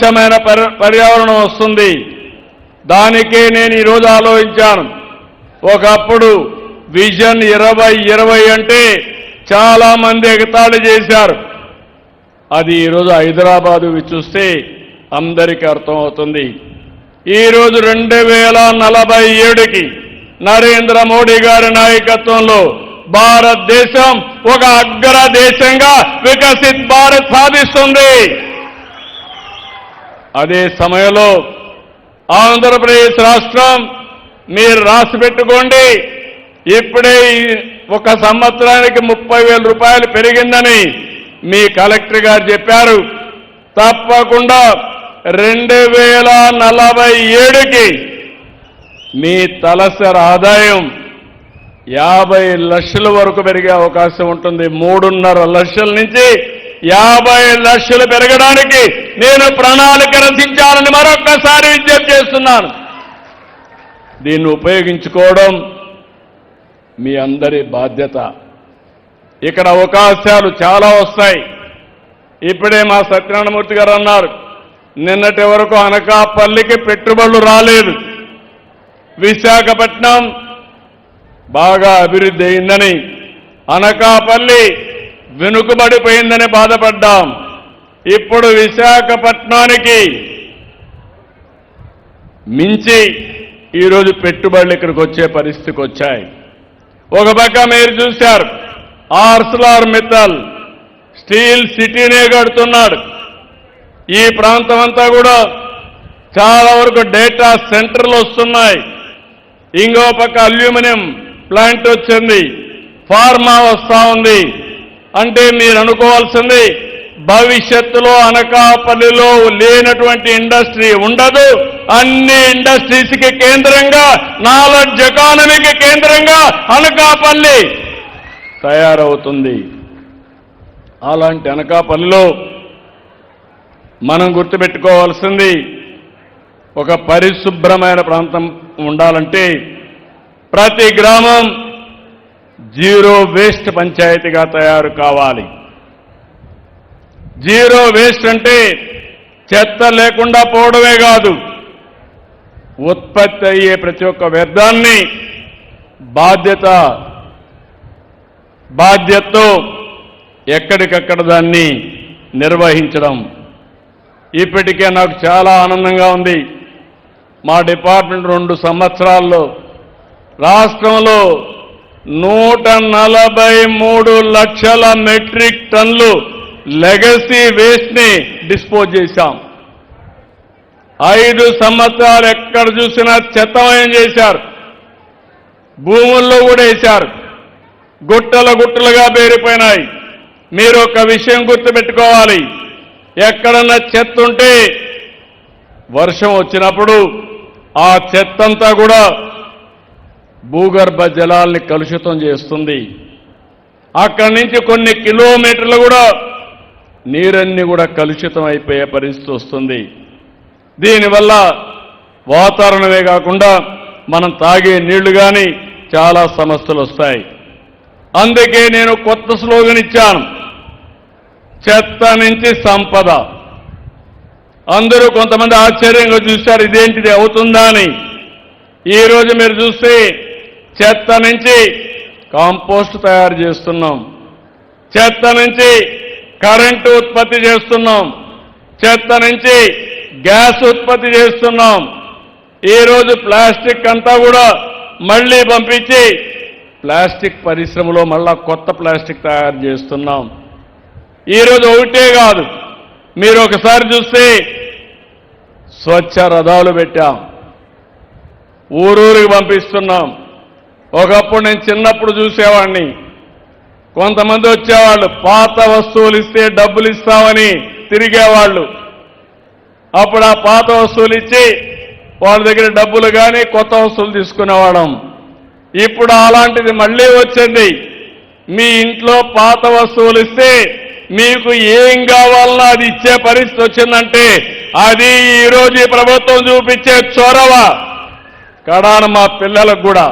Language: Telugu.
స్వచ్ఛమైన పర్యావరణం వస్తుంది. దానికే నేను ఈరోజు ఆలోచించాను. ఒకప్పుడు విజన్ 2020 అంటే చాలా మంది ఎగతాళి చేశారు. అది ఈరోజు హైదరాబాదు చూస్తే అందరికీ అర్థమవుతుంది. ఈరోజు 2047కి నరేంద్ర మోడీ గారి నాయకత్వంలో భారతదేశం ఒక అగ్ర దేశంగా వికసిత్ భారత్ సాధిస్తుంది. అదే సమయంలో ఆంధ్రప్రదేశ్ రాష్ట్రం మీరు రాసి పెట్టుకోండి, ఇప్పుడే ఒక సంవత్సరానికి 30,000 రూపాయలు పెరిగిందని మీ కలెక్టర్ గారు చెప్పారు. తప్పకుండా 2047కి మీ తలసరి ఆదాయం 50 లక్షల వరకు పెరిగే అవకాశం ఉంటుంది. 3.5 లక్షల నుంచి 50 లక్షలు పెరగడానికి నేను ప్రణాళిక రచించాలని మరొక్కసారి విజ్ఞప్తి చేస్తున్నాను. దీన్ని ఉపయోగించుకోవడం మీ అందరి బాధ్యత. ఇక్కడ అవకాశాలు చాలా వస్తాయి. ఇప్పుడే మా సత్యనారాయణమూర్తి గారు అన్నారు, నిన్నటి వరకు అనకాపల్లికి పెట్టుబడులు రాలేదు, విశాఖపట్నం బాగా అభివృద్ధి అయిందని, అనకాపల్లి వెనుకబడిపోయిందని బాధపడ్డాం. ఇప్పుడు విశాఖపట్నానికి మించి ఈరోజు పెట్టుబడులు ఇక్కడికి వచ్చే పరిస్థితికి వచ్చాయి. ఒక పక్క మీరు చూశారు, ఆర్సెలర్ మిత్తల్ స్టీల్ సిటీనే కడుతున్నాడు. ఈ ప్రాంతం అంతా కూడా చాలా వరకు డేటా సెంటర్లు వస్తున్నాయి. ఇంకో పక్క అల్యూమినియం ప్లాంట్ వచ్చింది, ఫార్మా వస్తా ఉంది. అంటే మీరు అనుకోవాల్సింది, భవిష్యత్తులో అనకాపల్లిలో లేనటువంటి ఇండస్ట్రీ ఉండదు. అన్ని ఇండస్ట్రీస్కి కేంద్రంగా, నాలెడ్జ్ ఎకానమీకి కేంద్రంగా అనకాపల్లి తయారవుతుంది. అలాంటి అనకాపల్లిలో మనం గుర్తుపెట్టుకోవాల్సింది, ఒక పరిశుభ్రమైన ప్రాంతం ఉండాలంటే ప్రతి గ్రామం జీరో వేస్ట్ పంచాయతీగా తయారు కావాలి. జీరో వేస్ట్ అంటే చెత్త లేకుండా పోవడమే కాదు, ఉత్పత్తి అయ్యే ప్రతి ఒక్క వ్యర్థాన్ని బాధ్యతతో ఎక్కడికక్కడ దాన్ని నిర్వహించడం. ఇప్పటికే నాకు చాలా ఆనందంగా ఉంది. మా డిపార్ట్మెంట్ 2 సంవత్సరాల్లో రాష్ట్రంలో 143 లక్షల మెట్రిక్ టన్నులు లెగసీ వేస్ట్ ని డిస్పోజ్ చేశాం. 5 సంవత్సరాలు ఎక్కడ చూసినా చెత్తమయం చేశారు, భూముల్లో కూడా వేశారు, గుట్టలుగా పేరిపోయినాయి. మీరు ఒక విషయం గుర్తుపెట్టుకోవాలి, ఎక్కడన్నా చెత్త ఉంటే వర్షం వచ్చినప్పుడు ఆ చెత్తంతా కూడా భూగర్భ జలాల్ని కలుషితం చేస్తుంది. అక్కడి నుంచి కొన్ని కిలోమీటర్లు కూడా నీరన్నీ కూడా కలుషితం అయిపోయే పరిస్థితి వస్తుంది. దీనివల్ల వాతావరణమే కాకుండా మనం తాగే నీళ్లు కానీ చాలా సమస్యలు వస్తాయి. అందుకే నేను కొత్త స్లోగన్ ఇచ్చాను, చెత్త నుంచి సంపద. అందరూ కొంతమంది ఆశ్చర్యంగా చూశారు, ఇదేంటిది అవుతుందా అని. ఈరోజు మీరు చూస్తే చెత్త నుంచి కాంపోస్ట్ తయారు చేస్తున్నాం, చెత్త నుంచి కరెంటు ఉత్పత్తి చేస్తున్నాం, చెత్త నుంచి గ్యాస్ ఉత్పత్తి చేస్తున్నాం. ఈరోజు ప్లాస్టిక్ అంతా కూడా మళ్ళీ పంపించి ప్లాస్టిక్ పరిశ్రమలో మళ్ళా కొత్త ప్లాస్టిక్ తయారు చేస్తున్నాం. ఈరోజు ఒకటే కాదు, మీరు ఒకసారి చూస్తే స్వచ్ఛ రథాలు పెట్టాం, ఊరూరికి పంపిస్తున్నాం. ఒకప్పుడు నేను చిన్నప్పుడు చూసేవాడిని, కొంతమంది వచ్చేవాళ్ళు పాత వస్తువులు ఇస్తే డబ్బులు ఇస్తామని తిరిగేవాళ్ళు. అప్పుడు ఆ పాత వస్తువులు ఇచ్చి వాళ్ళ దగ్గర డబ్బులు కానీ కొత్త వస్తువులు తీసుకునేవాళ్ళం. ఇప్పుడు అలాంటిది మళ్ళీ వచ్చింది. మీ ఇంట్లో పాత వస్తువులు ఇస్తే మీకు ఏం కావాలన్నా అది ఇచ్చే పరిస్థితి వచ్చిందంటే అది ఈరోజు ఈ ప్రభుత్వం చూపించే చొరవ. కడాన మా పిల్లలకు కూడా